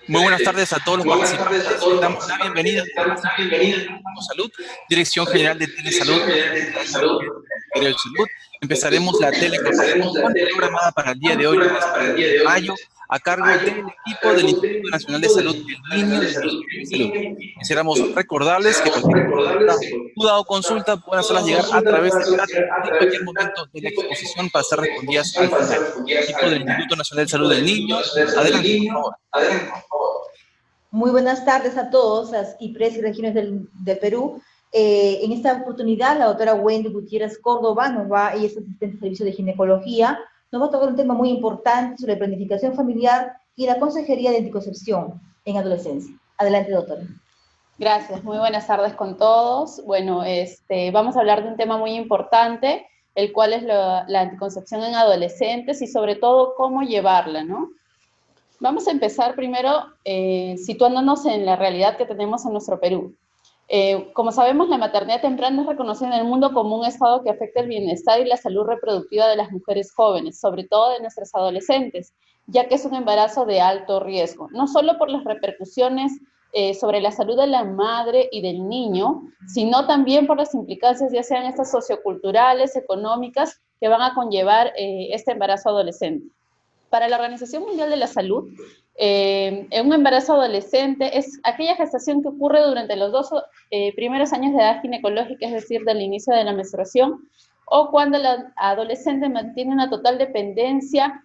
Muy buenas tardes a todos los participantes. Les damos la bienvenida a Salud, Dirección General de Telesalud, Ministerio de Salud. Empezaremos la telecapacitación programada para el día de hoy, lunes 1 de mayo, a cargo del equipo del Instituto Nacional de Salud del Niño del Ministerio de Salud. Quisiéramos recordarles que cualquier duda o consulta pueden hacerlas llegar a través del chat en cualquier momento de la exposición para ser respondidas al final. Equipo del Instituto Nacional de Salud del Niño, adelante, por favor. Muy buenas tardes a todos, las IPRES y regiones del Perú. En esta oportunidad, la doctora Wendy Gutiérrez Córdoba ella es asistente de servicio de ginecología, nos va a tocar un tema muy importante sobre planificación familiar y la consejería de anticoncepción en adolescencia. Adelante, doctora. Gracias, muy buenas tardes con todos. Bueno, vamos a hablar de un tema muy importante, el cual es la anticoncepción en adolescentes y sobre todo cómo llevarla, ¿no? Vamos a empezar primero situándonos en la realidad que tenemos en nuestro Perú. Como sabemos, la maternidad temprana es reconocida en el mundo como un estado que afecta el bienestar y la salud reproductiva de las mujeres jóvenes, sobre todo de nuestras adolescentes, ya que es un embarazo de alto riesgo, no solo por las repercusiones sobre la salud de la madre y del niño, sino también por las implicancias, ya sean estas socioculturales, económicas, que van a conllevar este embarazo adolescente. Para la Organización Mundial de la Salud, un embarazo adolescente es aquella gestación que ocurre durante los 2 primeros años de edad ginecológica, es decir, del inicio de la menstruación, o cuando la adolescente mantiene una total dependencia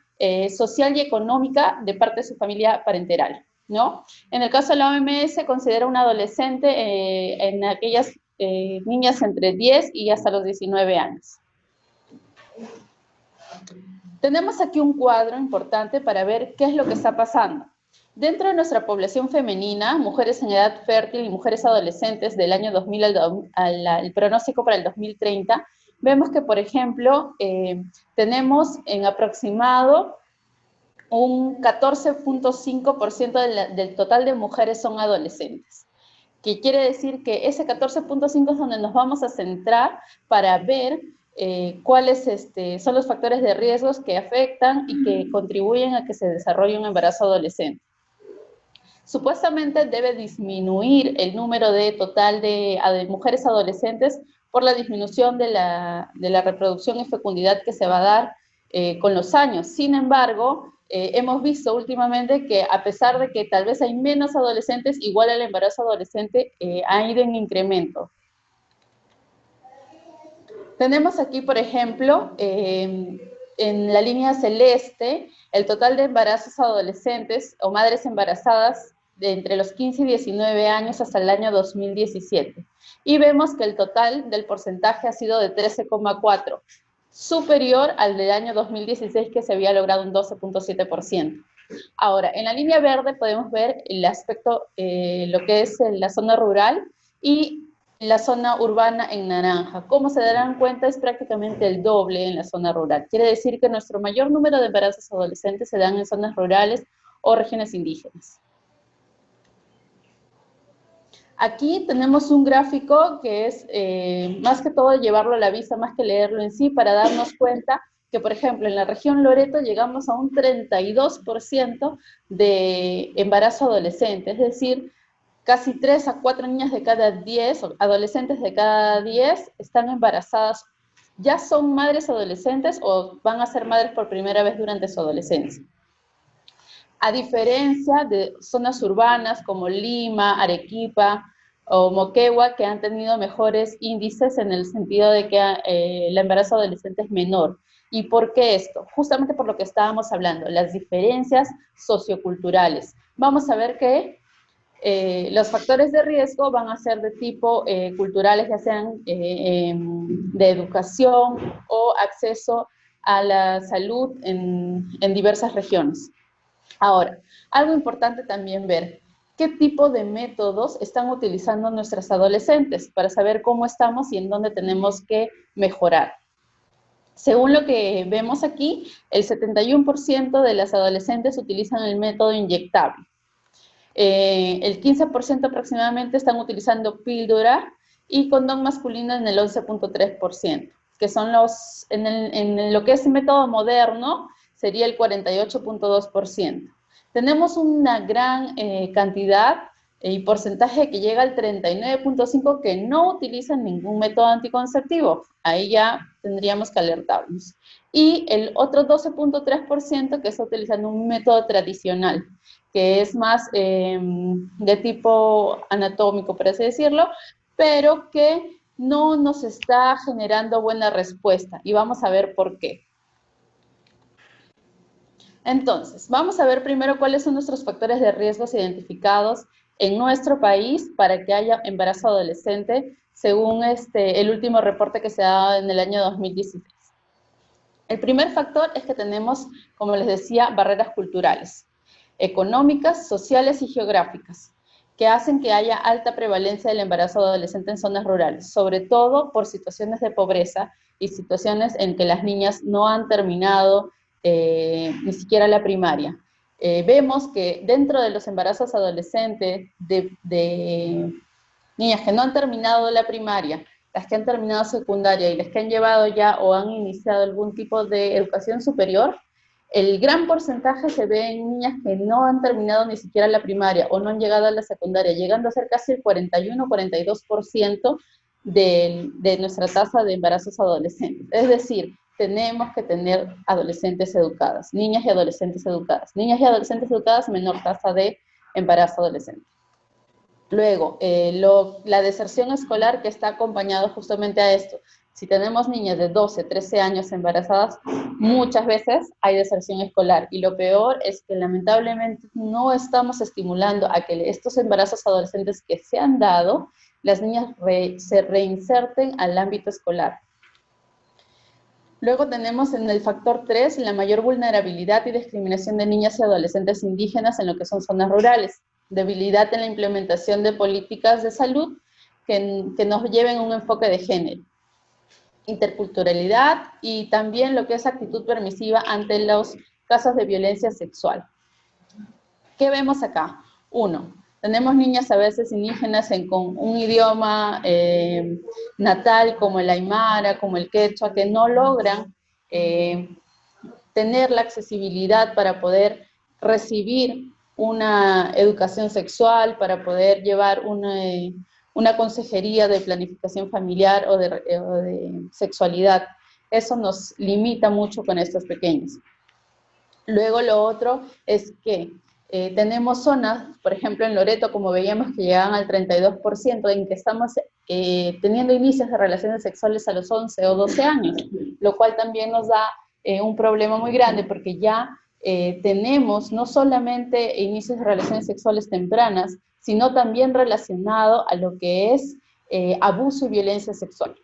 social y económica de parte de su familia parenteral, ¿no? En el caso de la OMS, considera un adolescente en aquellas niñas entre 10 y hasta los 19 años. Tenemos aquí un cuadro importante para ver qué es lo que está pasando. Dentro de nuestra población femenina, mujeres en edad fértil y mujeres adolescentes del año 2000 al pronóstico para el 2030, vemos que, por ejemplo, tenemos en aproximado un 14.5% del total de mujeres son adolescentes, que quiere decir que ese 14.5 es donde nos vamos a centrar para ver cuáles son los factores de riesgos que afectan y que contribuyen a que se desarrolle un embarazo adolescente. Supuestamente debe disminuir el número total de mujeres adolescentes por la disminución de la reproducción y fecundidad que se va a dar con los años. Sin embargo, hemos visto últimamente que a pesar de que tal vez hay menos adolescentes, igual el embarazo adolescente ha ido en incremento. Tenemos aquí, por ejemplo, en la línea celeste, el total de embarazos adolescentes o madres embarazadas de entre los 15 y 19 años hasta el año 2017. Y vemos que el total del porcentaje ha sido de 13,4%, superior al del año 2016, que se había logrado un 12,7%. Ahora, en la línea verde podemos ver el aspecto, lo que es la zona rural y la zona urbana en naranja. Como se darán cuenta, es prácticamente el doble en la zona rural. Quiere decir que nuestro mayor número de embarazos adolescentes se dan en zonas rurales o regiones indígenas. Aquí tenemos un gráfico que es, más que todo, llevarlo a la vista, más que leerlo en sí, para darnos cuenta que, por ejemplo, en la región Loreto llegamos a un 32% de embarazo adolescente, es decir, casi 3 a 4 niñas de cada 10, o adolescentes de cada 10, están embarazadas, ya son madres adolescentes o van a ser madres por primera vez durante su adolescencia. A diferencia de zonas urbanas como Lima, Arequipa o Moquegua, que han tenido mejores índices en el sentido de que el embarazo adolescente es menor. ¿Y por qué esto? Justamente por lo que estábamos hablando, las diferencias socioculturales. Vamos a ver que los factores de riesgo van a ser de tipo culturales, ya sean de educación o acceso a la salud en diversas regiones. Ahora, algo importante también ver, ¿qué tipo de métodos están utilizando nuestras adolescentes para saber cómo estamos y en dónde tenemos que mejorar? Según lo que vemos aquí, el 71% de las adolescentes utilizan el método inyectable. El 15% aproximadamente están utilizando píldora y condón masculino en el 11.3%, que son los, en lo que es el método moderno, sería el 48.2%. Tenemos una gran cantidad y porcentaje que llega al 39.5% que no utilizan ningún método anticonceptivo. Ahí ya tendríamos que alertarnos. Y el otro 12.3% que está utilizando un método tradicional, que es más de tipo anatómico, por así decirlo, pero que no nos está generando buena respuesta. Y vamos a ver por qué. Entonces, vamos a ver primero cuáles son nuestros factores de riesgos identificados en nuestro país para que haya embarazo adolescente, según el último reporte que se ha dado en el año 2016. El primer factor es que tenemos, como les decía, barreras culturales, económicas, sociales y geográficas, que hacen que haya alta prevalencia del embarazo adolescente en zonas rurales, sobre todo por situaciones de pobreza y situaciones en que las niñas no han terminado ni siquiera la primaria. Vemos que dentro de los embarazos adolescentes de niñas que no han terminado la primaria, las que han terminado secundaria y las que han llevado ya o han iniciado algún tipo de educación superior, el gran porcentaje se ve en niñas que no han terminado ni siquiera la primaria o no han llegado a la secundaria, llegando a ser casi el 41-42% de nuestra tasa de embarazos adolescentes. Es decir, tenemos que tener adolescentes educadas, niñas y adolescentes educadas. Niñas y adolescentes educadas, menor tasa de embarazo adolescente. Luego, la deserción escolar que está acompañado justamente a esto. Si tenemos niñas de 12, 13 años embarazadas, muchas veces hay deserción escolar. Y lo peor es que lamentablemente no estamos estimulando a que estos embarazos adolescentes que se han dado, las niñas se reinserten al ámbito escolar. Luego tenemos en el factor 3 la mayor vulnerabilidad y discriminación de niñas y adolescentes indígenas en lo que son zonas rurales. Debilidad en la implementación de políticas de salud que nos lleven a un enfoque de género. Interculturalidad y también lo que es actitud permisiva ante los casos de violencia sexual. ¿Qué vemos acá? Uno, tenemos niñas a veces indígenas con un idioma natal como el aymara, como el quechua, que no logran tener la accesibilidad para poder recibir una educación sexual, para poder llevar una consejería de planificación familiar o de sexualidad. Eso nos limita mucho con estos pequeños. Luego lo otro es que tenemos zonas, por ejemplo en Loreto, como veíamos que llegan al 32%, en que estamos teniendo inicios de relaciones sexuales a los 11 o 12 años, lo cual también nos da un problema muy grande, porque ya tenemos no solamente inicios de relaciones sexuales tempranas, sino también relacionado a lo que es abuso y violencia sexual,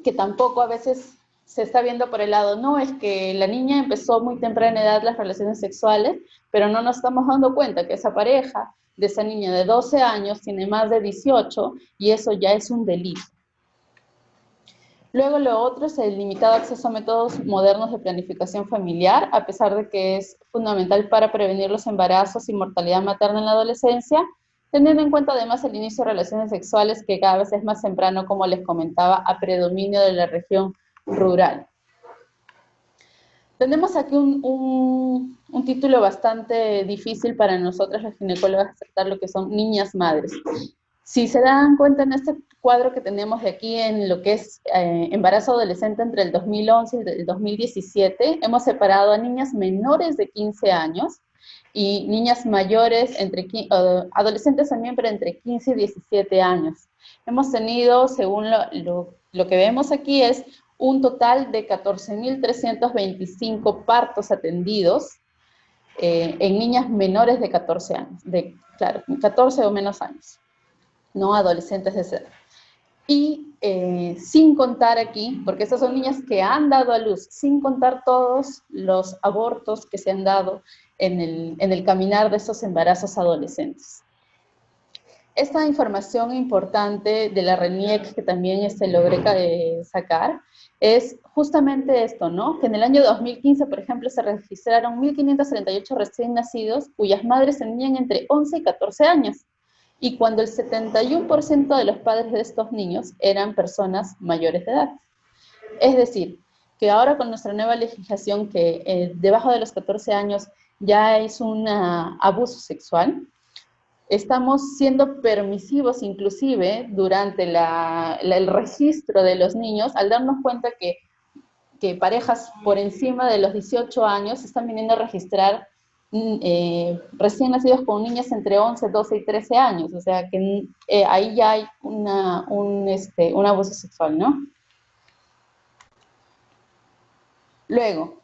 que tampoco a veces se está viendo por el lado, no, es que la niña empezó muy temprana edad las relaciones sexuales, pero no nos estamos dando cuenta que esa pareja de esa niña de 12 años tiene más de 18 y eso ya es un delito. Luego lo otro es el limitado acceso a métodos modernos de planificación familiar, a pesar de que es fundamental para prevenir los embarazos y mortalidad materna en la adolescencia, teniendo en cuenta además el inicio de relaciones sexuales que cada vez es más temprano, como les comentaba, a predominio de la región rural. Tenemos aquí un título bastante difícil para nosotras las ginecólogas aceptar, lo que son niñas madres. Si se dan cuenta en este cuadro que tenemos de aquí en lo que es embarazo adolescente entre el 2011 y el 2017, hemos separado a niñas menores de 15 años y niñas mayores, adolescentes también, pero entre 15 y 17 años. Hemos tenido, según lo que vemos aquí, es un total de 14.325 partos atendidos en niñas menores de 14 años, claro, 14 o menos años, no adolescentes de esa edad. Y sin contar aquí, porque estas son niñas que han dado a luz, sin contar todos los abortos que se han dado en el caminar de estos embarazos adolescentes. Esta información importante de la RENIEC, que también logré sacar, es justamente esto, ¿no? Que en el año 2015, por ejemplo, se registraron 1.538 recién nacidos cuyas madres tenían entre 11 y 14 años. Y cuando el 71% de los padres de estos niños eran personas mayores de edad. Es decir, que ahora con nuestra nueva legislación que debajo de los 14 años ya es un abuso sexual. Estamos siendo permisivos inclusive durante el registro de los niños, al darnos cuenta que parejas por encima de los 18 años están viniendo a registrar recién nacidos con niñas entre 11, 12 y 13 años, o sea que ahí ya hay un abuso sexual, ¿no? Luego,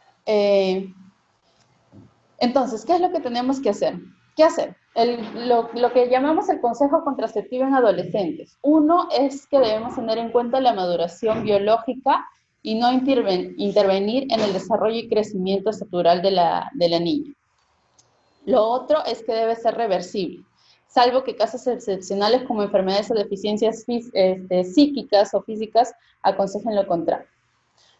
entonces, ¿qué es lo que tenemos que hacer? ¿Qué hacer? Lo que llamamos el consejo contraceptivo en adolescentes. Uno es que debemos tener en cuenta la maduración biológica y no intervenir en el desarrollo y crecimiento natural de la niña. Lo otro es que debe ser reversible, salvo que casos excepcionales como enfermedades o deficiencias psíquicas o físicas aconsejen lo contrario.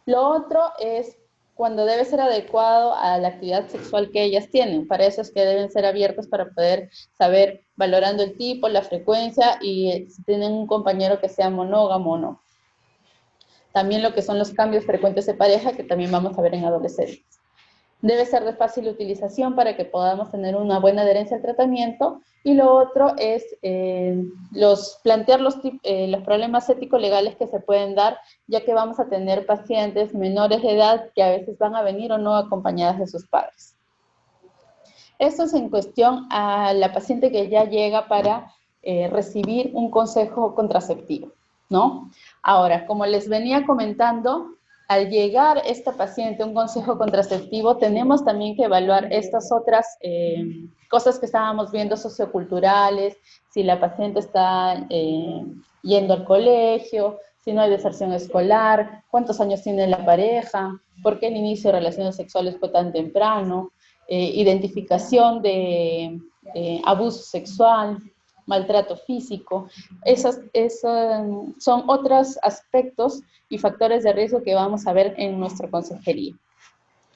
Lo otro es cuando debe ser adecuado a la actividad sexual que ellas tienen. Para eso es que deben ser abiertos para poder saber, valorando el tipo, la frecuencia y si tienen un compañero que sea monógamo o no. También lo que son los cambios frecuentes de pareja, que también vamos a ver en adolescentes. Debe ser de fácil utilización para que podamos tener una buena adherencia al tratamiento. Y lo otro es plantear los problemas ético-legales que se pueden dar, ya que vamos a tener pacientes menores de edad que a veces van a venir o no acompañadas de sus padres. Esto es en cuestión a la paciente que ya llega para recibir un consejo contraceptivo, ¿no? Ahora, como les venía comentando, al llegar esta paciente a un consejo contraceptivo, tenemos también que evaluar estas otras cosas que estábamos viendo socioculturales, si la paciente está yendo al colegio, si no hay deserción escolar, cuántos años tiene la pareja, por qué el inicio de relaciones sexuales fue tan temprano, identificación de abuso sexual, maltrato físico. Esos son otros aspectos y factores de riesgo que vamos a ver en nuestra consejería.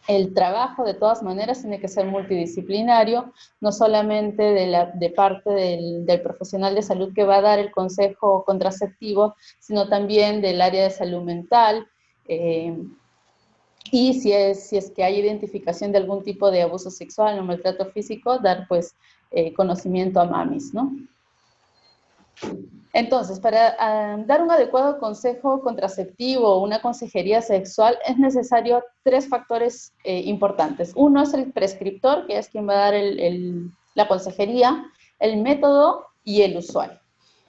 El trabajo, de todas maneras, tiene que ser multidisciplinario, no solamente de parte del profesional de salud que va a dar el consejo contraceptivo, sino también del área de salud mental, y si es que hay identificación de algún tipo de abuso sexual o maltrato físico, dar pues conocimiento a mamis, ¿no? Entonces, para dar un adecuado consejo contraceptivo o una consejería sexual es necesario 3 factores importantes. Uno es el prescriptor, que es quien va a dar la consejería, el método y el usuario.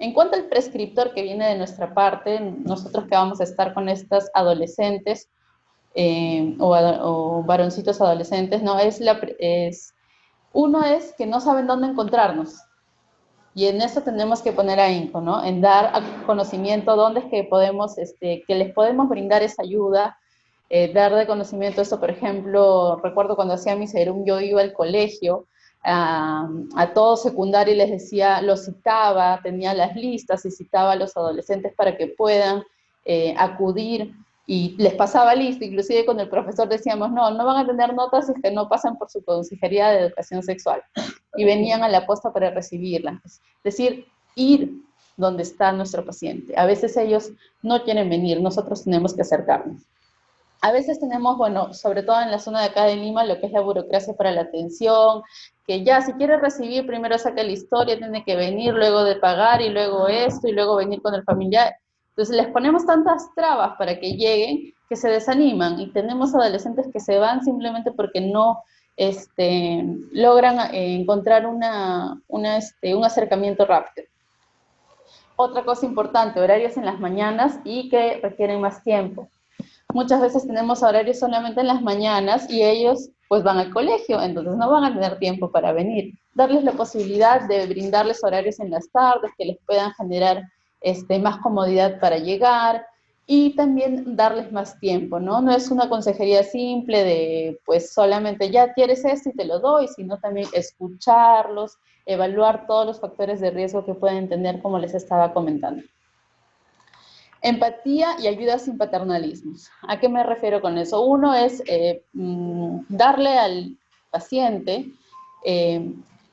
En cuanto al prescriptor que viene de nuestra parte, nosotros que vamos a estar con estas adolescentes o varoncitos adolescentes, ¿no? Uno es que no saben dónde encontrarnos. Y en eso tenemos que poner ahínco, ¿no? En dar conocimiento dónde es que podemos, que les podemos brindar esa ayuda, dar de conocimiento esto. Por ejemplo, recuerdo cuando hacía mi serum, yo iba al colegio, a todo secundario y les decía, los citaba, tenía las listas y citaba a los adolescentes para que puedan acudir, y les pasaba lista, inclusive con el profesor decíamos, no van a tener notas si es que no pasan por su consejería de educación sexual, y venían a la posta para recibirla. Es decir, ir donde está nuestro paciente. A veces ellos no quieren venir, nosotros tenemos que acercarnos. A veces tenemos, bueno, sobre todo en la zona de acá de Lima, lo que es la burocracia para la atención, que ya si quiere recibir, primero saca la historia, tiene que venir, luego de pagar, y luego esto, y luego venir con el familiar. Entonces les ponemos tantas trabas para que lleguen, que se desaniman, y tenemos adolescentes que se van simplemente porque no logran encontrar un acercamiento rápido. Otra cosa importante, horarios en las mañanas y que requieren más tiempo. Muchas veces tenemos horarios solamente en las mañanas y ellos pues van al colegio, entonces no van a tener tiempo para venir. Darles la posibilidad de brindarles horarios en las tardes que les puedan generar más comodidad para llegar, y también darles más tiempo, ¿no? No es una consejería simple de pues solamente ya quieres esto y te lo doy, sino también escucharlos, evaluar todos los factores de riesgo que pueden tener, como les estaba comentando. Empatía y ayuda sin paternalismos. ¿A qué me refiero con eso? Uno es darle al paciente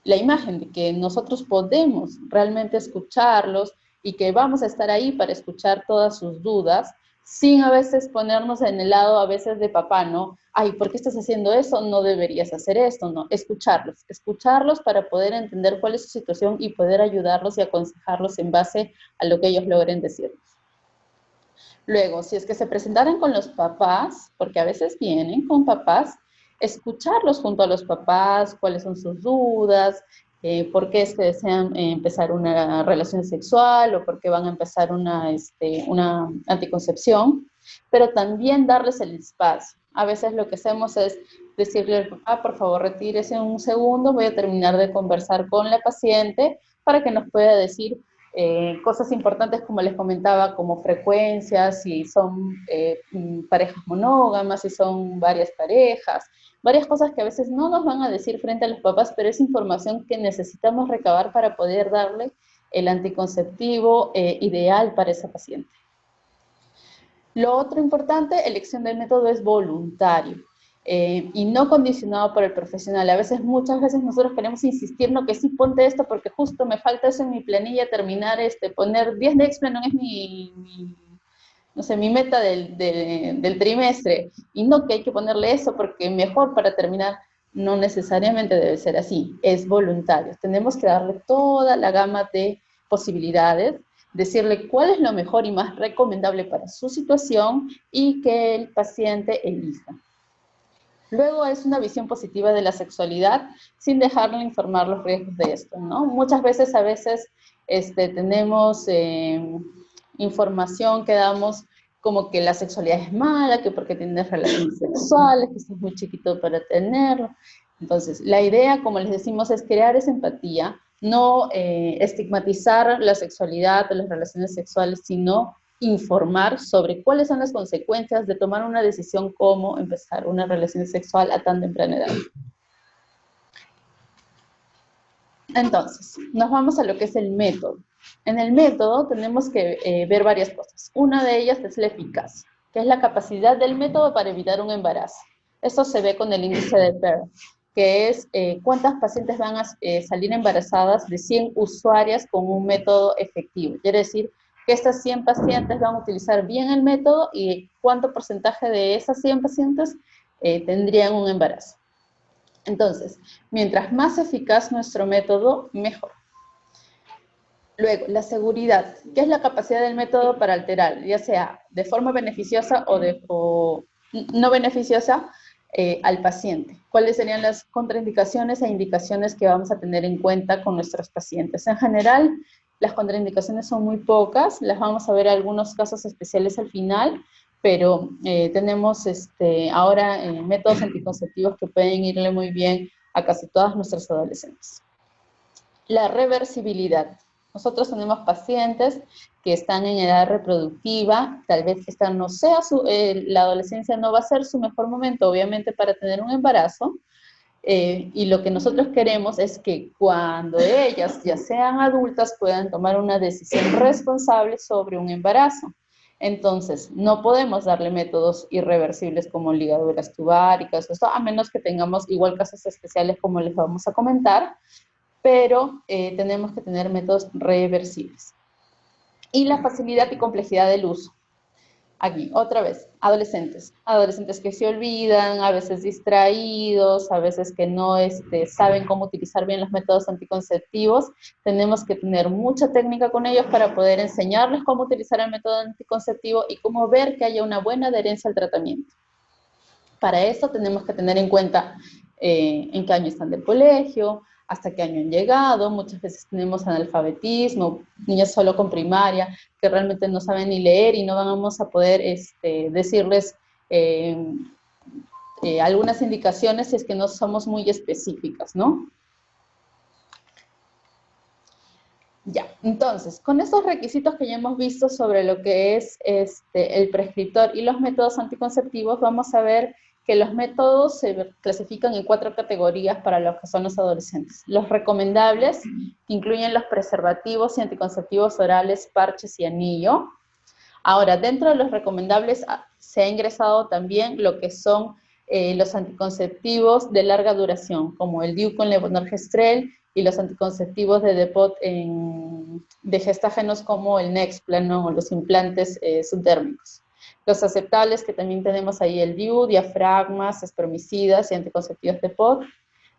la imagen de que nosotros podemos realmente escucharlos y que vamos a estar ahí para escuchar todas sus dudas, sin a veces ponernos en el lado a veces de papá, ¿no? Ay, ¿por qué estás haciendo eso? No deberías hacer esto, ¿no? Escucharlos para poder entender cuál es su situación y poder ayudarlos y aconsejarlos en base a lo que ellos logren decirnos. Luego, si es que se presentaran con los papás, porque a veces vienen con papás, escucharlos junto a los papás, cuáles son sus dudas, por qué es que desean empezar una relación sexual o por qué van a empezar una anticoncepción, pero también darles el espacio. A veces lo que hacemos es decirle al papá, por favor, retírese un segundo, voy a terminar de conversar con la paciente para que nos pueda decir cosas importantes, como les comentaba, como frecuencias, si son parejas monógamas, si son varias parejas, varias cosas que a veces no nos van a decir frente a los papás, pero es información que necesitamos recabar para poder darle el anticonceptivo ideal para esa paciente. Lo otro importante, elección del método es voluntario. Y no condicionado por el profesional. A veces, muchas veces nosotros queremos insistir, no, que sí, ponte esto porque justo me falta eso en mi planilla, terminar, poner 10 Nexplanon es no sé, mi meta del trimestre, y no, que hay que ponerle eso porque mejor para terminar. No necesariamente debe ser así, es voluntario. Tenemos que darle toda la gama de posibilidades, decirle cuál es lo mejor y más recomendable para su situación y que el paciente elija. Luego es una visión positiva de la sexualidad sin dejarle informar los riesgos de esto, ¿no? Muchas veces, tenemos información que damos como que la sexualidad es mala, que porque tienes relaciones sexuales, que estás muy chiquito para tenerlo. Entonces, la idea, como les decimos, es crear esa empatía, no estigmatizar la sexualidad o las relaciones sexuales, sino informar sobre cuáles son las consecuencias de tomar una decisión como empezar una relación sexual a tan temprana edad. Entonces, nos vamos a lo que es el método. En el método tenemos que ver varias cosas. Una de ellas es la eficacia, que es la capacidad del método para evitar un embarazo. Esto se ve con el índice de Pearl, que es cuántas pacientes van a salir embarazadas de 100 usuarias con un método efectivo. Quiere decir que estas 100 pacientes van a utilizar bien el método y cuánto porcentaje de esas 100 pacientes tendrían un embarazo. Entonces, mientras más eficaz nuestro método, mejor. Luego, la seguridad, que es la capacidad del método para alterar, ya sea de forma beneficiosa o no beneficiosa al paciente. ¿Cuáles serían las contraindicaciones e indicaciones que vamos a tener en cuenta con nuestros pacientes? En general, las contraindicaciones son muy pocas, las vamos a ver algunos casos especiales al final, pero tenemos ahora métodos anticonceptivos que pueden irle muy bien a casi todas nuestras adolescentes. La reversibilidad. Nosotros tenemos pacientes que están en edad reproductiva, tal vez esta no sea la adolescencia no va a ser su mejor momento, obviamente, para tener un embarazo, y lo que nosotros queremos es que cuando ellas ya sean adultas puedan tomar una decisión responsable sobre un embarazo. Entonces, no podemos darle métodos irreversibles como ligaduras tubáricas, esto, a menos que tengamos igual casos especiales como les vamos a comentar, pero tenemos que tener métodos reversibles. Y la facilidad y complejidad del uso. Aquí, otra vez, adolescentes que se olvidan, a veces distraídos, a veces que no saben cómo utilizar bien los métodos anticonceptivos. Tenemos que tener mucha técnica con ellos para poder enseñarles cómo utilizar el método anticonceptivo y cómo ver que haya una buena adherencia al tratamiento. Para eso tenemos que tener en cuenta en qué año están del colegio, hasta qué año han llegado. Muchas veces tenemos analfabetismo, niños solo con primaria, que realmente no saben ni leer y no vamos a poder decirles algunas indicaciones si es que no somos muy específicas, ¿no? Ya, entonces, con estos requisitos que ya hemos visto sobre lo que es el prescriptor y los métodos anticonceptivos, vamos a ver que los métodos se clasifican en 4 categorías para los que son los adolescentes. Los recomendables, que incluyen los preservativos y anticonceptivos orales, parches y anillo. Ahora, dentro de los recomendables se ha ingresado también lo que son los anticonceptivos de larga duración, como el DIU con levonorgestrel y los anticonceptivos de depot de gestágenos como el Nexplanon o los implantes subdérmicos. Los aceptables, que también tenemos ahí el DIU, diafragmas, espermicidas y anticonceptivos de POD.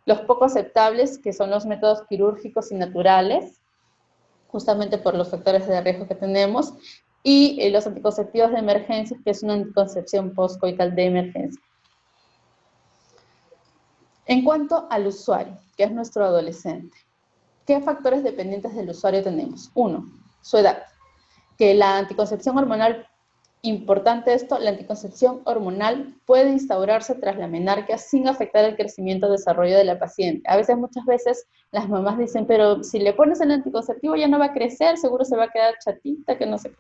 Los poco aceptables, que son los métodos quirúrgicos y naturales, justamente por los factores de riesgo que tenemos, y los anticonceptivos de emergencia, que es una anticoncepción postcoital de emergencia. En cuanto al usuario, que es nuestro adolescente, ¿qué factores dependientes del usuario tenemos? Uno, su edad, que la anticoncepción hormonal, importante esto, la anticoncepción hormonal puede instaurarse tras la menarquia sin afectar el crecimiento y desarrollo de la paciente. A veces, muchas veces, las mamás dicen, pero si le pones el anticonceptivo ya no va a crecer, seguro se va a quedar chatita, que no sé qué.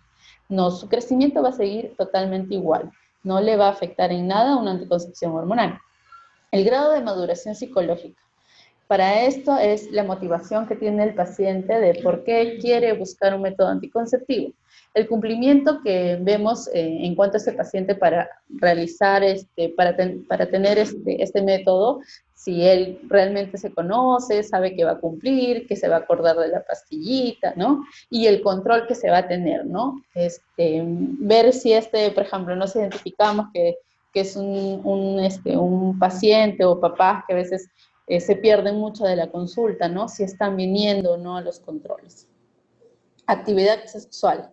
No, su crecimiento va a seguir totalmente igual. No le va a afectar en nada una anticoncepción hormonal. El grado de maduración psicológica. Para esto es la motivación que tiene el paciente de por qué quiere buscar un método anticonceptivo. El cumplimiento que vemos en cuanto a ese paciente para realizar, para tener este método, si él realmente se conoce, sabe que va a cumplir, que se va a acordar de la pastillita, ¿no? Y el control que se va a tener, ¿no? Ver si por ejemplo, nos identificamos que es un paciente o papás que a veces se pierden mucho de la consulta, ¿no? Si están viniendo o no a los controles. Actividad sexual.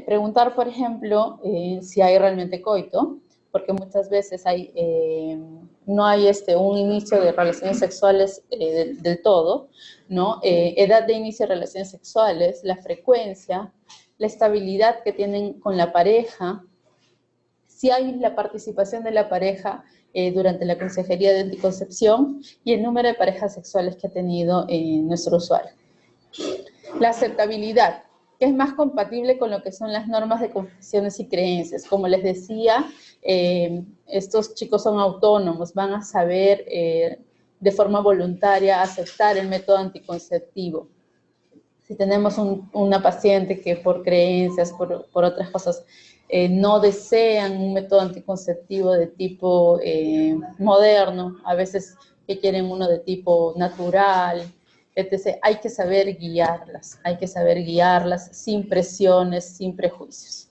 Preguntar, por ejemplo, si hay realmente coito, porque muchas veces no hay un inicio de relaciones sexuales del todo, ¿no? Edad de inicio de relaciones sexuales, la frecuencia, la estabilidad que tienen con la pareja, si hay la participación de la pareja durante la consejería de anticoncepción y el número de parejas sexuales que ha tenido nuestro usuario. La aceptabilidad, que es más compatible con lo que son las normas de confesiones y creencias. Como les decía, estos chicos son autónomos, van a saber de forma voluntaria aceptar el método anticonceptivo. Si tenemos una paciente que por creencias, por otras cosas, no desean un método anticonceptivo de tipo moderno, a veces que quieren uno de tipo natural, etc. Hay que saber guiarlas sin presiones, sin prejuicios.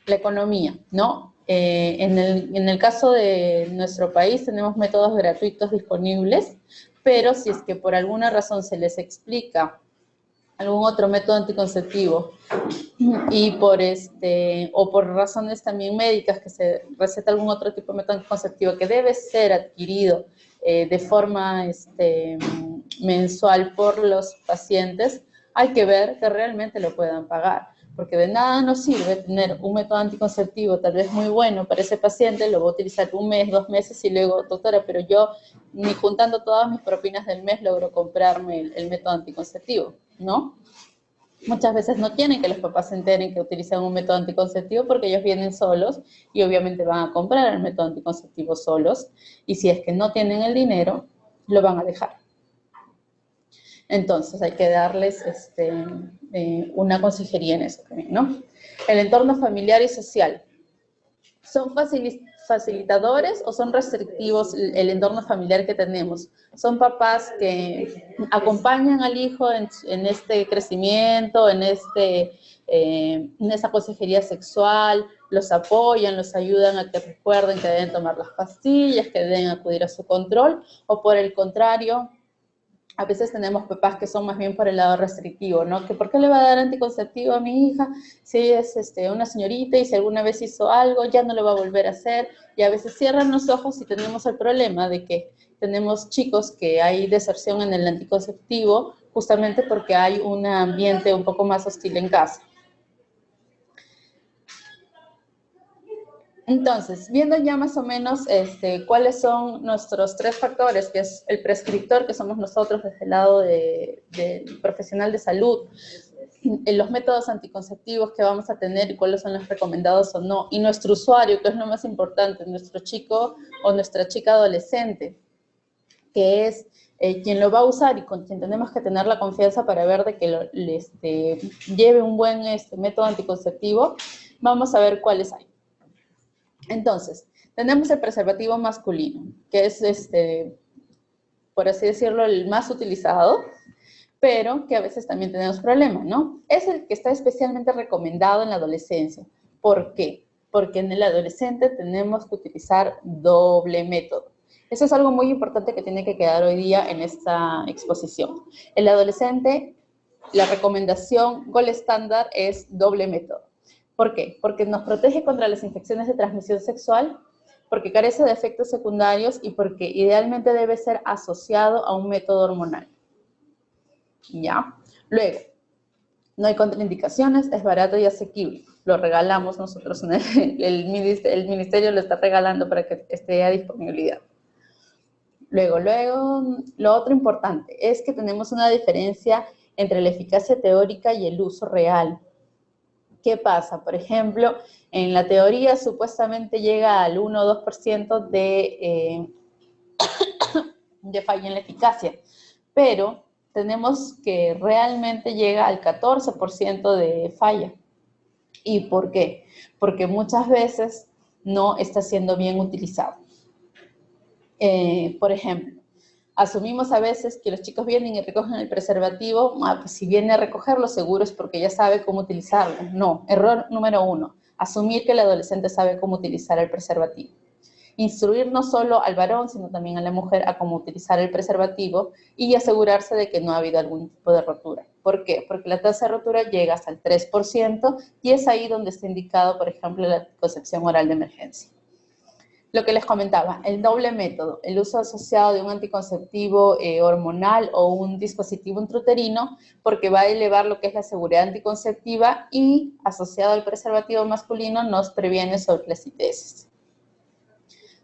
La economía, ¿no? En el caso de nuestro país tenemos métodos gratuitos disponibles, pero si es que por alguna razón se les explica algún otro método anticonceptivo y o por razones también médicas que se receta algún otro tipo de método anticonceptivo que debe ser adquirido de forma mensual por los pacientes, hay que ver que realmente lo puedan pagar, porque de nada nos sirve tener un método anticonceptivo tal vez muy bueno para ese paciente, lo va a utilizar 1 mes, 2 meses y luego, doctora, pero yo ni juntando todas mis propinas del mes logro comprarme el método anticonceptivo, ¿no? Muchas veces no quieren que los papás se enteren que utilizan un método anticonceptivo porque ellos vienen solos y obviamente van a comprar el método anticonceptivo solos, y si es que no tienen el dinero, lo van a dejar. Entonces hay que darles una consejería en eso también, ¿no? El entorno familiar y social. ¿Son facilitadores o son restrictivos el entorno familiar que tenemos? Son papás que acompañan al hijo en este crecimiento, en esa consejería sexual, los apoyan, los ayudan a que recuerden que deben tomar las pastillas, que deben acudir a su control, o por el contrario, a veces tenemos papás que son más bien por el lado restrictivo, ¿no? Que ¿por qué le va a dar anticonceptivo a mi hija si ella es una señorita y si alguna vez hizo algo ya no lo va a volver a hacer? Y a veces cierran los ojos y tenemos el problema de que tenemos chicos que hay deserción en el anticonceptivo justamente porque hay un ambiente un poco más hostil en casa. Entonces, viendo ya más o menos cuáles son nuestros 3 factores, que es el prescriptor, que somos nosotros desde el lado del profesional de salud, los métodos anticonceptivos que vamos a tener y cuáles son los recomendados o no, y nuestro usuario, que es lo más importante, nuestro chico o nuestra chica adolescente, que es quien lo va a usar y con quien tenemos que tener la confianza para ver de que lleve un buen método anticonceptivo, vamos a ver cuáles hay. Entonces, tenemos el preservativo masculino, que es, por así decirlo, el más utilizado, pero que a veces también tenemos problemas, ¿no? Es el que está especialmente recomendado en la adolescencia. ¿Por qué? Porque en el adolescente tenemos que utilizar doble método. Eso es algo muy importante que tiene que quedar hoy día en esta exposición. El adolescente, la recomendación gold estándar es doble método. ¿Por qué? Porque nos protege contra las infecciones de transmisión sexual, porque carece de efectos secundarios y porque idealmente debe ser asociado a un método hormonal. ¿Ya? Luego, no hay contraindicaciones, es barato y asequible. Lo regalamos nosotros, el ministerio lo está regalando para que esté a disponibilidad. Luego, lo otro importante es que tenemos una diferencia entre la eficacia teórica y el uso real. ¿Qué pasa? Por ejemplo, en la teoría supuestamente llega al 1 o 2% de falla en la eficacia, pero tenemos que realmente llega al 14% de falla. ¿Y por qué? Porque muchas veces no está siendo bien utilizado. Por ejemplo, asumimos a veces que los chicos vienen y recogen el preservativo, pues si viene a recogerlo seguro es porque ya sabe cómo utilizarlo. No, error número 1, asumir que el adolescente sabe cómo utilizar el preservativo. Instruir no solo al varón, sino también a la mujer a cómo utilizar el preservativo y asegurarse de que no ha habido algún tipo de rotura. ¿Por qué? Porque la tasa de rotura llega hasta el 3% y es ahí donde está indicado, por ejemplo, la anticoncepción oral de emergencia. Lo que les comentaba, el doble método, el uso asociado de un anticonceptivo hormonal o un dispositivo intrauterino, porque va a elevar lo que es la seguridad anticonceptiva y asociado al preservativo masculino nos previene sobre las ITS.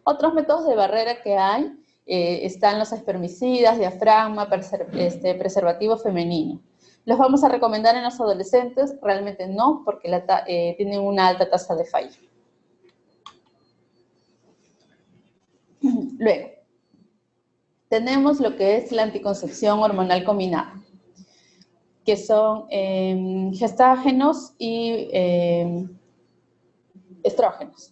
Otros métodos de barrera que hay están los espermicidas, diafragma, preservativo femenino. ¿Los vamos a recomendar en los adolescentes? Realmente no, porque tienen una alta tasa de falla. Luego, tenemos lo que es la anticoncepción hormonal combinada, que son gestágenos y estrógenos.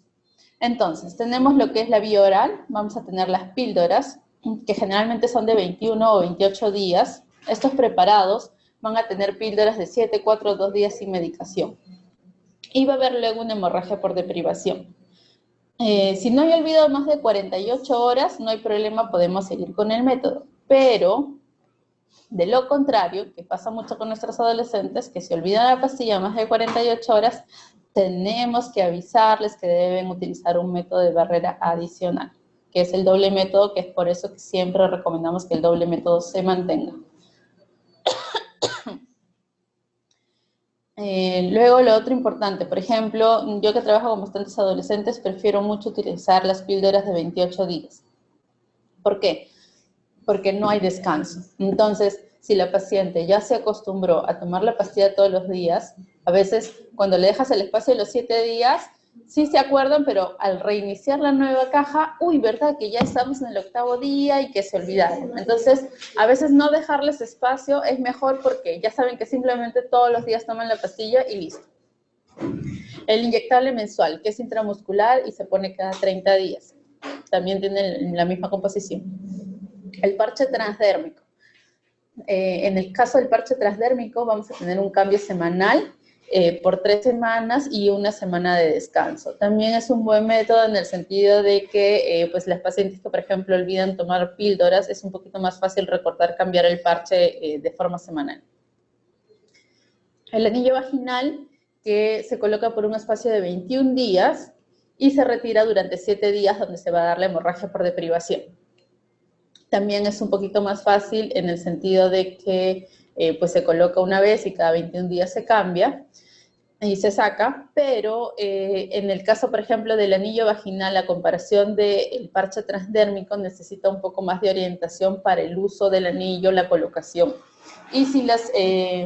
Entonces, tenemos lo que es la vía oral, vamos a tener las píldoras, que generalmente son de 21 o 28 días. Estos preparados van a tener píldoras de 7, 4, 2 días sin medicación. Y va a haber luego una hemorragia por deprivación. Si no hay olvidado más de 48 horas, no hay problema, podemos seguir con el método. Pero, de lo contrario, que pasa mucho con nuestros adolescentes, que se olvidan la pastilla más de 48 horas, tenemos que avisarles que deben utilizar un método de barrera adicional, que es el doble método, que es por eso que siempre recomendamos que el doble método se mantenga. Luego, lo otro importante, por ejemplo, yo que trabajo con bastantes adolescentes, prefiero mucho utilizar las píldoras de 28 días. ¿Por qué? Porque no hay descanso. Entonces, si la paciente ya se acostumbró a tomar la pastilla todos los días, a veces cuando le dejas el espacio de los 7 días, sí se acuerdan, pero al reiniciar la nueva caja, uy, ¿verdad? Que ya estamos en el 8º día y que se olvidaron. Entonces, a veces no dejarles espacio es mejor porque ya saben que simplemente todos los días toman la pastilla y listo. El inyectable mensual, que es intramuscular y se pone cada 30 días. También tiene la misma composición. El parche transdérmico. En el caso del parche transdérmico vamos a tener un cambio semanal por 3 semanas y una semana de descanso. También es un buen método en el sentido de que pues las pacientes que, por ejemplo, olvidan tomar píldoras, es un poquito más fácil recordar cambiar el parche de forma semanal. El anillo vaginal, que se coloca por un espacio de 21 días y se retira durante 7 días, donde se va a dar la hemorragia por deprivación. También es un poquito más fácil en el sentido de que pues se coloca una vez y cada 21 días se cambia y se saca, pero en el caso, por ejemplo, del anillo vaginal, a comparación del parche transdérmico, necesita un poco más de orientación para el uso del anillo, la colocación. Y si las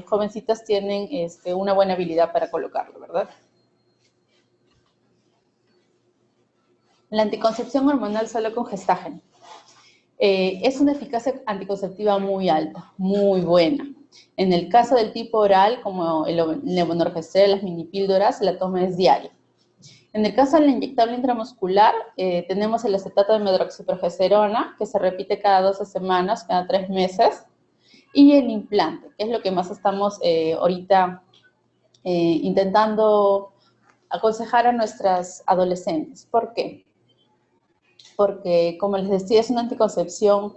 jovencitas tienen una buena habilidad para colocarlo, ¿verdad? La anticoncepción hormonal solo con gestágeno. Es una eficacia anticonceptiva muy alta, muy buena. En el caso del tipo oral, como el levonorgestrel, las minipíldoras, la toma es diaria. En el caso del inyectable intramuscular, tenemos el acetato de medroxiprogesterona, que se repite cada 12 semanas, cada 3 meses, y el implante, que es lo que más estamos ahorita intentando aconsejar a nuestras adolescentes. ¿Por qué? Porque, como les decía, es una anticoncepción,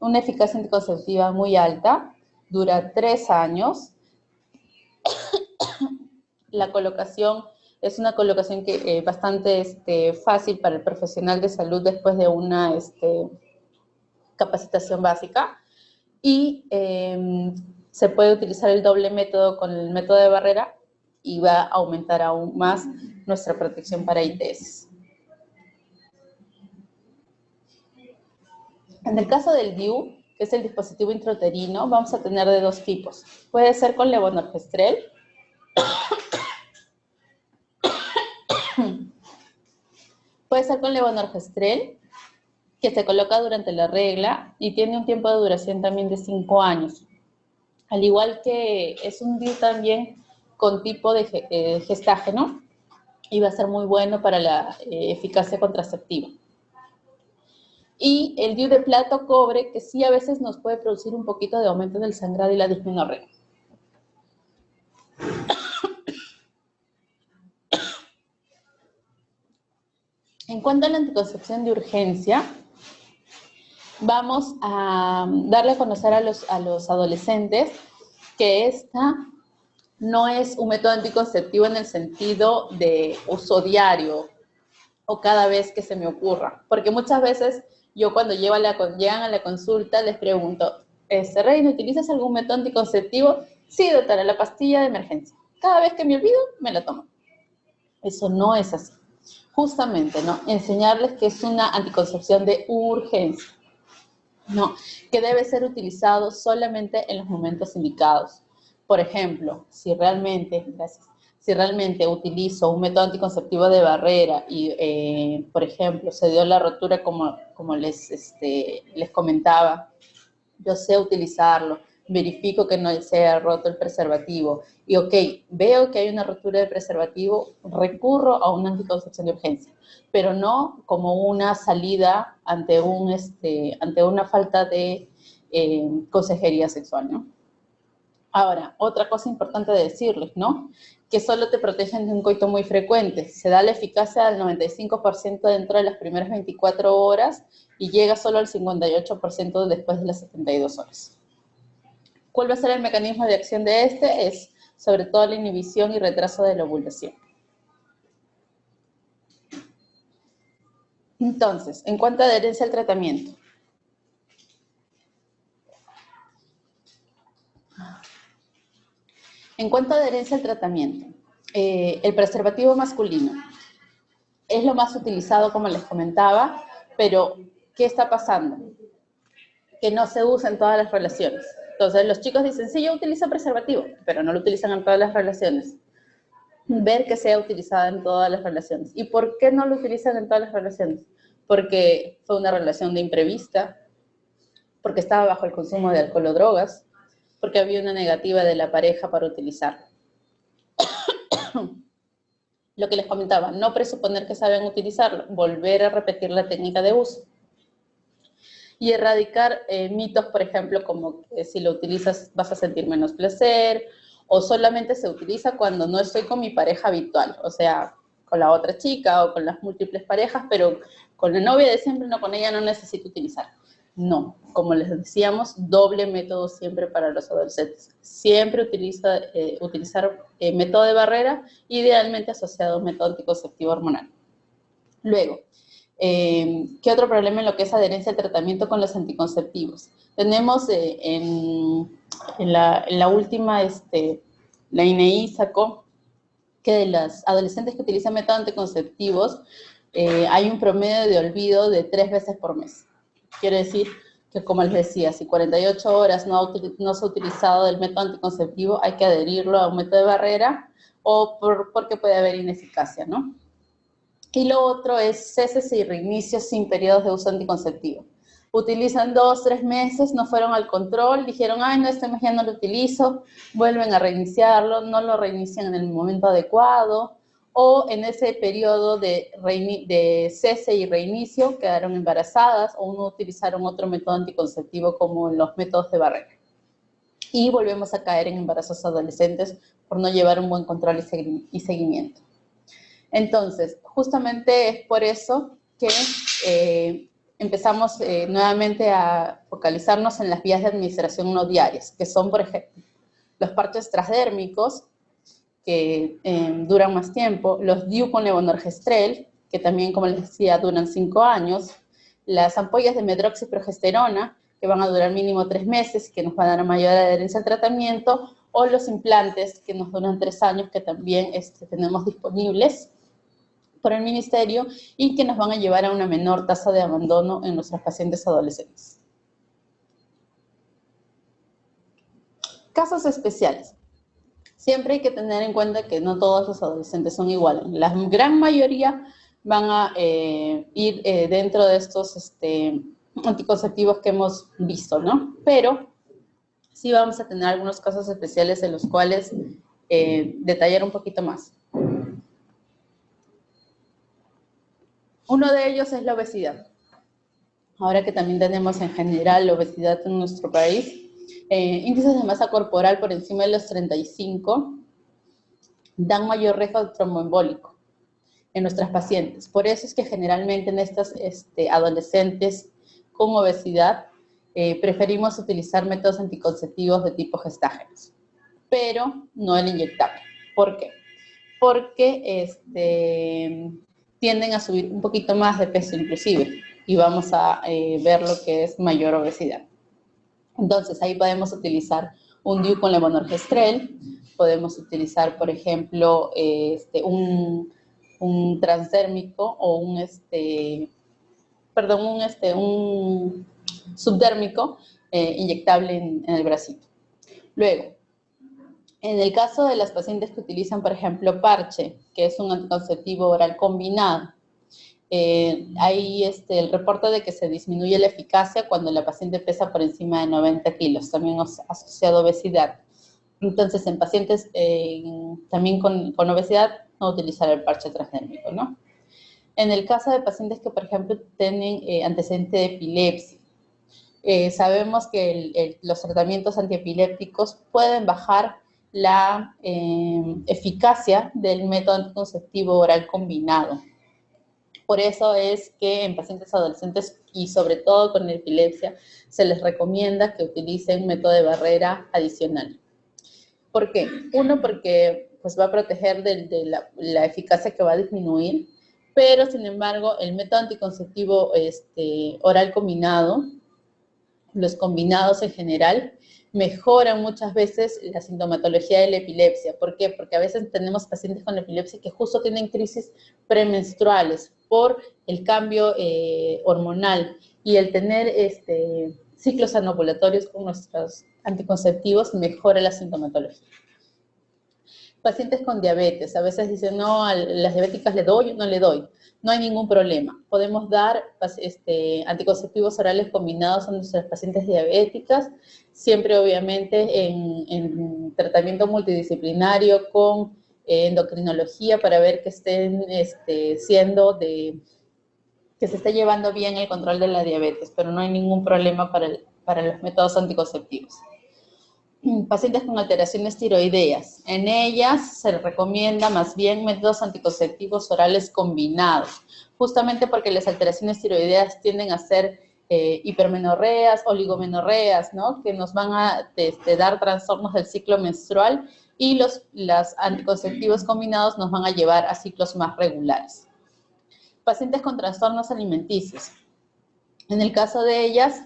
una eficacia anticonceptiva muy alta, dura 3 años. La colocación es una colocación que, bastante fácil para el profesional de salud después de una capacitación básica. Y se puede utilizar el doble método con el método de barrera y va a aumentar aún más nuestra protección para ITS. En el caso del DIU, que es el dispositivo intrauterino, vamos a tener de 2 tipos. Puede ser con levonorgestrel. Puede ser con levonorgestrel, que se coloca durante la regla y tiene un tiempo de duración también de 5 años. Al igual que es un DIU también con tipo de gestágeno y va a ser muy bueno para la eficacia contraceptiva. Y el DIU de plato cobre, que sí a veces nos puede producir un poquito de aumento del sangrado y la dismenorrea. En cuanto a la anticoncepción de urgencia, vamos a darle a conocer a los adolescentes que esta no es un método anticonceptivo en el sentido de uso diario o cada vez que se me ocurra. Porque muchas veces yo cuando llegan a la consulta les pregunto, Reina, ¿utilizas algún método anticonceptivo? Sí, doctora, la pastilla de emergencia. Cada vez que me olvido, me la tomo. Eso no es así. Justamente, ¿no? Enseñarles que es una anticoncepción de urgencia. No, que debe ser utilizado solamente en los momentos indicados. Por ejemplo, si realmente utilizo un método anticonceptivo de barrera y, por ejemplo, se dio la rotura como les comentaba, yo sé utilizarlo, verifico que no se haya roto el preservativo y, ok, veo que hay una rotura de preservativo, recurro a una anticoncepción de urgencia, pero no como una salida ante una falta de consejería sexual, ¿no? Ahora, otra cosa importante de decirles, ¿no? Que solo te protegen de un coito muy frecuente. Se da la eficacia del 95% dentro de las primeras 24 horas y llega solo al 58% después de las 72 horas. ¿Cuál va a ser el mecanismo de acción de este? Es sobre todo la inhibición y retraso de la ovulación. Entonces, en cuanto a adherencia al tratamiento. En cuanto a adherencia al tratamiento, el preservativo masculino es lo más utilizado, como les comentaba, pero ¿qué está pasando? Que no se usa en todas las relaciones. Entonces, los chicos dicen, sí, yo utilizo preservativo, pero no lo utilizan en todas las relaciones. Ver que sea utilizada en todas las relaciones. ¿Y por qué no lo utilizan en todas las relaciones? Porque fue una relación de imprevista, porque estaba bajo el consumo de alcohol o drogas, porque había una negativa de la pareja para utilizarlo. Lo que les comentaba, no presuponer que saben utilizarlo, volver a repetir la técnica de uso. Y erradicar mitos, por ejemplo, como que si lo utilizas vas a sentir menos placer, o solamente se utiliza cuando no estoy con mi pareja habitual, o sea, con la otra chica o con las múltiples parejas, pero con la novia de siempre, no, con ella no necesito utilizar. No, como les decíamos, doble método siempre para los adolescentes. Siempre utilizar método de barrera, idealmente asociado a un método anticonceptivo hormonal. Luego, ¿qué otro problema en lo que es adherencia al tratamiento con los anticonceptivos? Tenemos en la última, la INEI sacó que de las adolescentes que utilizan métodos anticonceptivos hay un promedio de olvido de 3 veces por mes. Quiere decir que, como les decía, si 48 horas no se ha utilizado el método anticonceptivo, hay que adherirlo a un método de barrera o porque puede haber ineficacia, ¿no? Y lo otro es ceses y reinicios sin periodos de uso anticonceptivo. Utilizan 2, 3 meses, no fueron al control, dijeron, ay, no, este mes ya no lo utilizo, vuelven a reiniciarlo, no lo reinician en el momento adecuado, o en ese periodo de cese y reinicio quedaron embarazadas o no utilizaron otro método anticonceptivo como los métodos de barrera. Y volvemos a caer en embarazos adolescentes por no llevar un buen control y seguimiento. Entonces, justamente es por eso que empezamos nuevamente a focalizarnos en las vías de administración no diarias, que son, por ejemplo, los parches transdérmicos, que duran más tiempo, los DIU con levonorgestrel, que también, como les decía, duran 5 años, las ampollas de medroxiprogesterona, que van a durar mínimo 3 meses, que nos van a dar mayor adherencia al tratamiento, o los implantes, que nos duran 3 años, que también tenemos disponibles por el Ministerio, y que nos van a llevar a una menor tasa de abandono en nuestros pacientes adolescentes. Casos especiales. Siempre hay que tener en cuenta que no todos los adolescentes son iguales. La gran mayoría van a ir dentro de estos anticonceptivos que hemos visto, ¿no? Pero sí vamos a tener algunos casos especiales en los cuales detallar un poquito más. Uno de ellos es la obesidad. Ahora que también tenemos en general la obesidad en nuestro país, índices de masa corporal por encima de los 35 dan mayor riesgo de tromboembólico en nuestras pacientes. Por eso es que generalmente en estas adolescentes con obesidad preferimos utilizar métodos anticonceptivos de tipo gestágenos, pero no el inyectable. ¿Por qué? Porque tienden a subir un poquito más de peso inclusive y vamos a ver lo que es mayor obesidad. Entonces, ahí podemos utilizar un DIU con levonorgestrel, podemos utilizar, por ejemplo, un transdérmico o un subdérmico inyectable en el bracito. Luego, en el caso de las pacientes que utilizan, por ejemplo, parche, que es un anticonceptivo oral combinado, hay el reporte de que se disminuye la eficacia cuando la paciente pesa por encima de 90 kilos, también asociado a obesidad. Entonces, en pacientes también con obesidad, no utilizar el parche transdérmico, ¿no? En el caso de pacientes que, por ejemplo, tienen antecedente de epilepsia, sabemos que los tratamientos antiepilépticos pueden bajar la eficacia del método anticonceptivo oral combinado. Por eso es que en pacientes adolescentes y sobre todo con epilepsia se les recomienda que utilicen un método de barrera adicional. ¿Por qué? Uno, porque pues, va a proteger de la eficacia que va a disminuir, pero sin embargo el método anticonceptivo oral combinado, los combinados en general, mejoran muchas veces la sintomatología de la epilepsia. ¿Por qué? Porque a veces tenemos pacientes con epilepsia que justo tienen crisis premenstruales por el cambio hormonal y el tener ciclos anovulatorios con nuestros anticonceptivos mejora la sintomatología. Pacientes con diabetes, a veces dicen, no, a las diabéticas le doy o no le doy. No hay ningún problema. Podemos dar anticonceptivos orales combinados a nuestras pacientes diabéticas, siempre obviamente en tratamiento multidisciplinario con endocrinología para ver que estén que se esté llevando bien el control de la diabetes, pero no hay ningún problema para los métodos anticonceptivos. Pacientes con alteraciones tiroideas. En ellas se recomienda más bien métodos anticonceptivos orales combinados, justamente porque las alteraciones tiroideas tienden a ser hipermenorreas, oligomenorreas, ¿no? Que nos van a dar trastornos del ciclo menstrual y los anticonceptivos combinados nos van a llevar a ciclos más regulares. Pacientes con trastornos alimenticios. En el caso de ellas,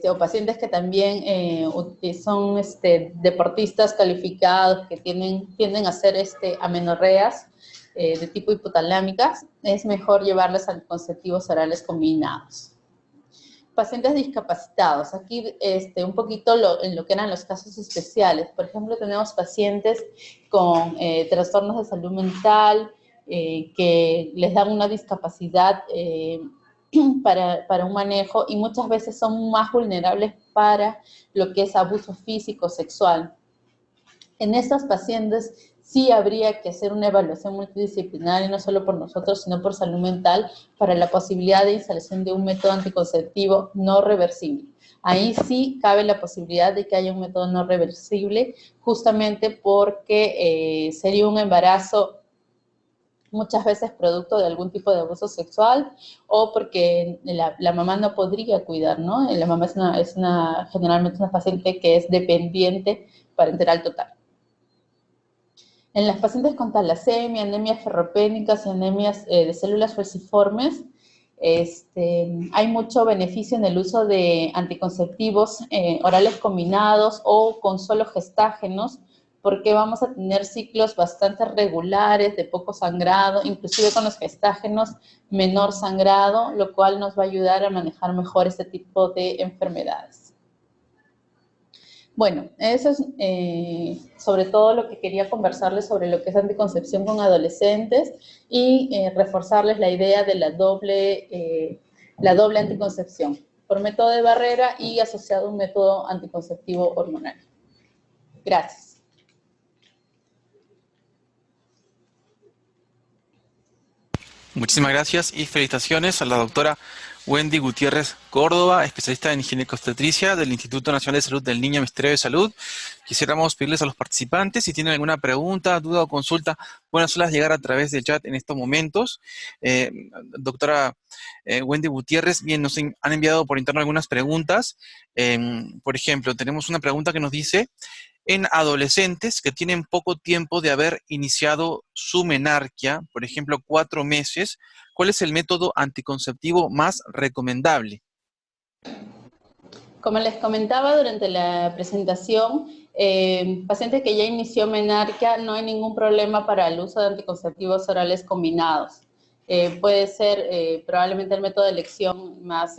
o pacientes que también son deportistas calificados que tienden a hacer amenorreas de tipo hipotalámicas, es mejor llevarles anticonceptivos orales combinados. Pacientes discapacitados, aquí un poquito en lo que eran los casos especiales. Por ejemplo, tenemos pacientes con trastornos de salud mental que les dan una discapacidad para un manejo y muchas veces son más vulnerables para lo que es abuso físico, sexual. En estas pacientes sí habría que hacer una evaluación multidisciplinaria, no solo por nosotros, sino por salud mental, para la posibilidad de instalación de un método anticonceptivo no reversible. Ahí sí cabe la posibilidad de que haya un método no reversible, justamente porque sería un embarazo muchas veces producto de algún tipo de abuso sexual o porque la mamá no podría cuidar, ¿no? La mamá generalmente una paciente que es dependiente parenteral total. En las pacientes con talasemia, anemias ferropénicas y anemias de células falciformes, hay mucho beneficio en el uso de anticonceptivos orales combinados o con solo gestágenos, porque vamos a tener ciclos bastante regulares, de poco sangrado, inclusive con los gestágenos menor sangrado, lo cual nos va a ayudar a manejar mejor este tipo de enfermedades. Bueno, eso es sobre todo lo que quería conversarles sobre lo que es anticoncepción con adolescentes y reforzarles la idea de la doble anticoncepción, por método de barrera y asociado a un método anticonceptivo hormonal. Gracias. Muchísimas gracias y felicitaciones a la doctora Wendy Gutiérrez Córdoba, especialista en ginecobstetricia del Instituto Nacional de Salud del Niño Ministerio de Salud. Quisiéramos pedirles a los participantes, si tienen alguna pregunta, duda o consulta, pueden hacerlas llegar a través del chat en estos momentos. Doctora Wendy Gutiérrez, bien, nos han enviado por interno algunas preguntas. Por ejemplo, tenemos una pregunta que nos dice: en adolescentes que tienen poco tiempo de haber iniciado su menarquia, por ejemplo 4 meses, ¿cuál es el método anticonceptivo más recomendable? Como les comentaba durante la presentación, paciente que ya inició menarquia, no hay ningún problema para el uso de anticonceptivos orales combinados. Puede ser probablemente el método de elección más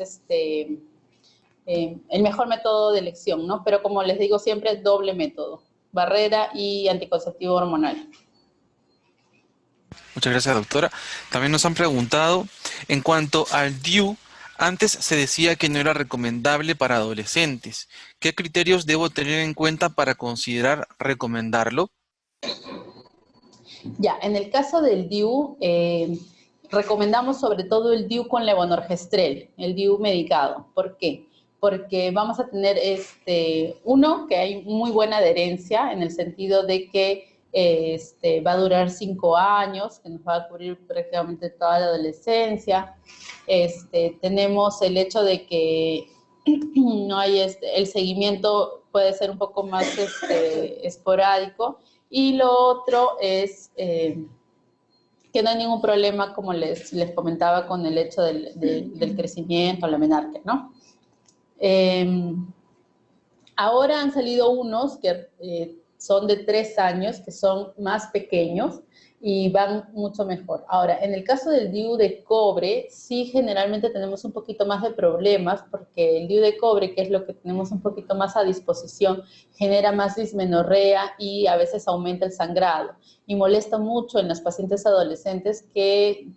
el mejor método de elección, ¿no? Pero como les digo siempre, doble método, barrera y anticonceptivo hormonal. Muchas gracias, doctora. También nos han preguntado, en cuanto al DIU, antes se decía que no era recomendable para adolescentes. ¿Qué criterios debo tener en cuenta para considerar recomendarlo? Ya, en el caso del DIU, recomendamos sobre todo el DIU con levonorgestrel, el DIU medicado. ¿Por qué? Porque vamos a tener, uno, que hay muy buena adherencia en el sentido de que va a durar 5 años, que nos va a cubrir prácticamente toda la adolescencia. Tenemos el hecho de que no hay el seguimiento puede ser un poco más esporádico, y lo otro es que no hay ningún problema, como les comentaba, con el hecho del crecimiento, la menarquia, ¿no? Ahora han salido unos que son de 3 años, que son más pequeños y van mucho mejor. Ahora, en el caso del DIU de cobre, sí generalmente tenemos un poquito más de problemas, porque el DIU de cobre, que es lo que tenemos un poquito más a disposición, genera más dismenorrea y a veces aumenta el sangrado. Y molesta mucho en las pacientes adolescentes que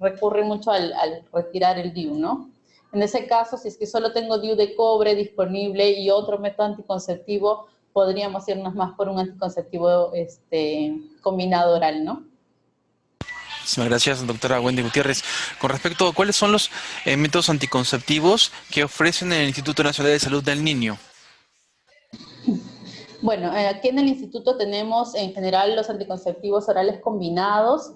recurren mucho al retirar el DIU, ¿no? En ese caso, si es que solo tengo DIU de cobre disponible y otro método anticonceptivo, podríamos irnos más por un anticonceptivo combinado oral, ¿no? Muchísimas gracias, doctora Wendy Gutiérrez. Con respecto a cuáles son los métodos anticonceptivos que ofrecen en el Instituto Nacional de Salud del Niño. Bueno, aquí en el instituto tenemos en general los anticonceptivos orales combinados.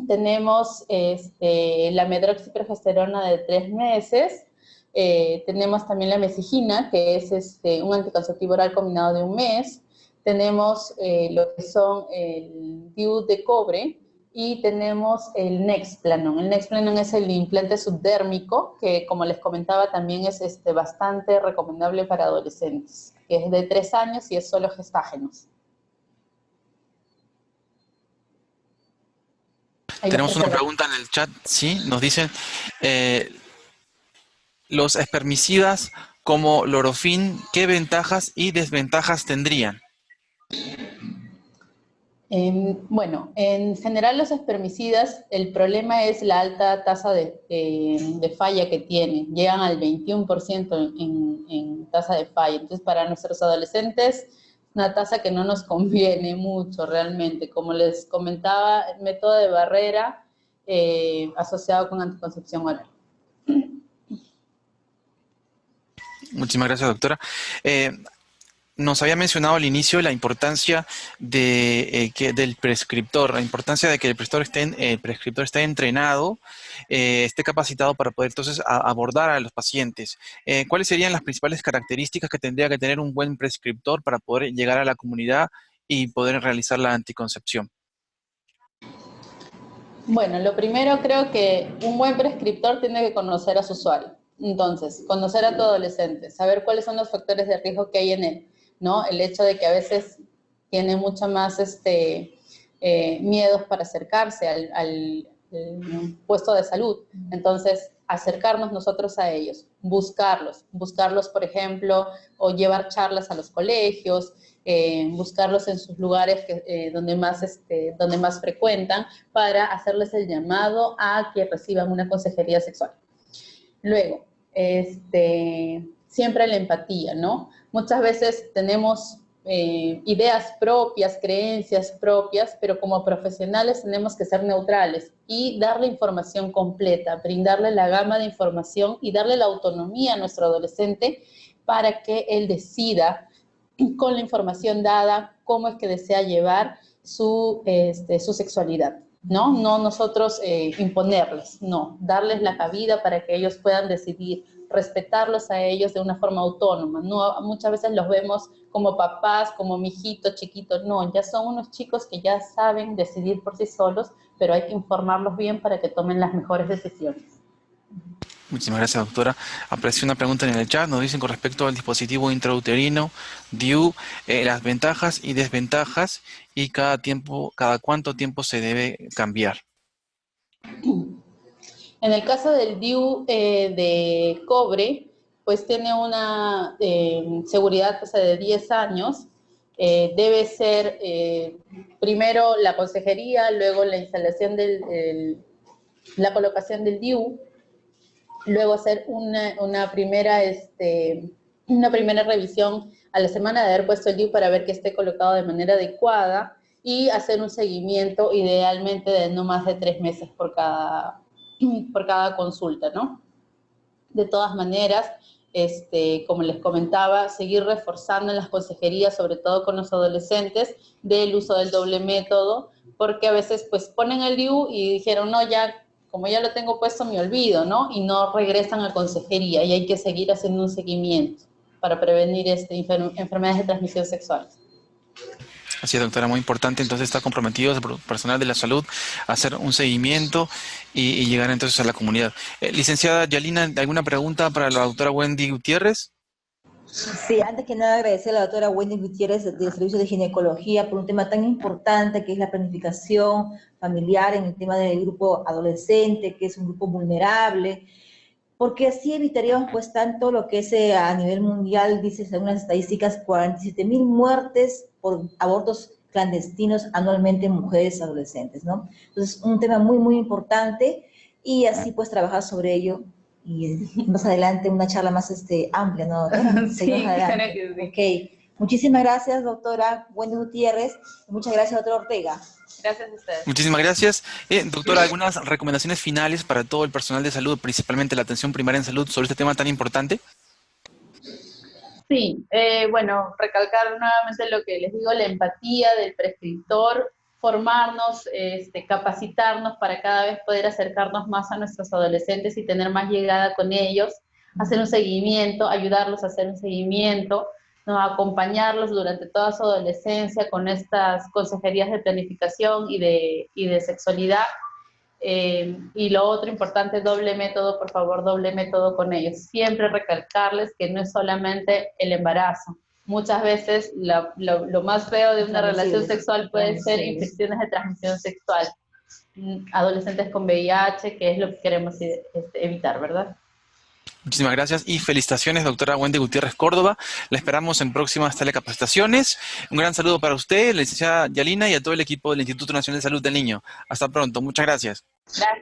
Tenemos la medroxiprogesterona de 3 meses. Tenemos también la mesigina, que es un anticonceptivo oral combinado de 1 mes. Tenemos lo que son el DIU de cobre y tenemos el Nexplanon. El Nexplanon es el implante subdérmico, que como les comentaba también es bastante recomendable para adolescentes, que es de 3 años y es solo gestágenos. Tenemos una pregunta en el chat, sí, nos dicen, los espermicidas como Lorofin, ¿qué ventajas y desventajas tendrían? Bueno, en general los espermicidas, el problema es la alta tasa de falla que tienen. Llegan al 21% en tasa de falla. Entonces, para nuestros adolescentes, una tasa que no nos conviene mucho realmente. Como les comentaba, el método de barrera asociado con anticoncepción oral. Muchísimas gracias, doctora. nos había mencionado al inicio la importancia del prescriptor, la importancia de que el prescriptor esté entrenado, esté capacitado para poder entonces abordar a los pacientes. ¿Cuáles serían las principales características que tendría que tener un buen prescriptor para poder llegar a la comunidad y poder realizar la anticoncepción? Bueno, lo primero creo que un buen prescriptor tiene que conocer a su usuario. Entonces, conocer a tu adolescente, saber cuáles son los factores de riesgo que hay en él, ¿no? El hecho de que a veces tiene mucho más miedos para acercarse al puesto de salud. Entonces, acercarnos nosotros a ellos, buscarlos, por ejemplo, o llevar charlas a los colegios, buscarlos en sus lugares donde más frecuentan, para hacerles el llamado a que reciban una consejería sexual. Luego, siempre la empatía, ¿no? Muchas veces tenemos ideas propias, creencias propias, pero como profesionales tenemos que ser neutrales y darle información completa, brindarle la gama de información y darle la autonomía a nuestro adolescente para que él decida con la información dada cómo es que desea llevar su sexualidad. ¿No? No nosotros imponerles, no, darles la cabida para que ellos puedan decidir, respetarlos a ellos de una forma autónoma. No, muchas veces los vemos como papás, como mijitos, chiquitos, no, ya son unos chicos que ya saben decidir por sí solos, pero hay que informarlos bien para que tomen las mejores decisiones. Muchísimas gracias, doctora. Apareció una pregunta en el chat, nos dicen con respecto al dispositivo intrauterino, DIU, las ventajas y desventajas y cada cuánto tiempo se debe cambiar. En el caso del DIU de cobre, pues tiene una seguridad de 10 años. Debe ser primero la consejería, luego la instalación la colocación del DIU, luego hacer una primera revisión a la semana de haber puesto el DIU para ver que esté colocado de manera adecuada y hacer un seguimiento idealmente de no más de 3 meses por cada consulta, ¿no? De todas maneras, como les comentaba, seguir reforzando en las consejerías, sobre todo con los adolescentes, del uso del doble método, porque a veces pues ponen el DIU y dijeron, no, ya, como ya lo tengo puesto, me olvido, ¿no? Y no regresan a consejería y hay que seguir haciendo un seguimiento para prevenir enfermedades de transmisión sexual. Así es, doctora, muy importante. Entonces está comprometido el personal de la salud a hacer un seguimiento y llegar entonces a la comunidad. Licenciada Yalina, ¿alguna pregunta para la doctora Wendy Gutiérrez? Sí, antes que nada agradecer a la doctora Wendy Gutiérrez del Servicio de Ginecología por un tema tan importante que es la planificación familiar en el tema del grupo adolescente, que es un grupo vulnerable, porque así evitaríamos pues tanto lo que es a nivel mundial, dice según las estadísticas, 47.000 muertes por abortos clandestinos anualmente en mujeres adolescentes, ¿no? Entonces, un tema muy, muy importante y así pues trabajar sobre ello y más adelante una charla más amplia, ¿no? Sí, claro que sí. Ok, muchísimas gracias, doctora Wendy Gutiérrez, y muchas gracias, doctora Ortega. Gracias a ustedes. Muchísimas gracias. Doctora, ¿algunas recomendaciones finales para todo el personal de salud, principalmente la atención primaria en salud, sobre este tema tan importante? Sí, bueno, recalcar nuevamente lo que les digo, la empatía del prescriptor, formarnos, capacitarnos para cada vez poder acercarnos más a nuestros adolescentes y tener más llegada con ellos, hacer un seguimiento, ayudarlos a hacer un seguimiento, ¿no? Acompañarlos durante toda su adolescencia con estas consejerías de planificación y de sexualidad. Y lo otro importante, doble método, por favor, doble método con ellos. Siempre recalcarles que no es solamente el embarazo. Muchas veces lo más feo de una relación sexual puede ser infecciones de transmisión sexual. Adolescentes con VIH, que es lo que queremos evitar, ¿verdad? Muchísimas gracias y felicitaciones, doctora Wendy Gutiérrez Córdoba. La esperamos en próximas telecapacitaciones. Un gran saludo para usted, la licenciada Yalina, y a todo el equipo del Instituto Nacional de Salud del Niño. Hasta pronto. Muchas gracias. Gracias.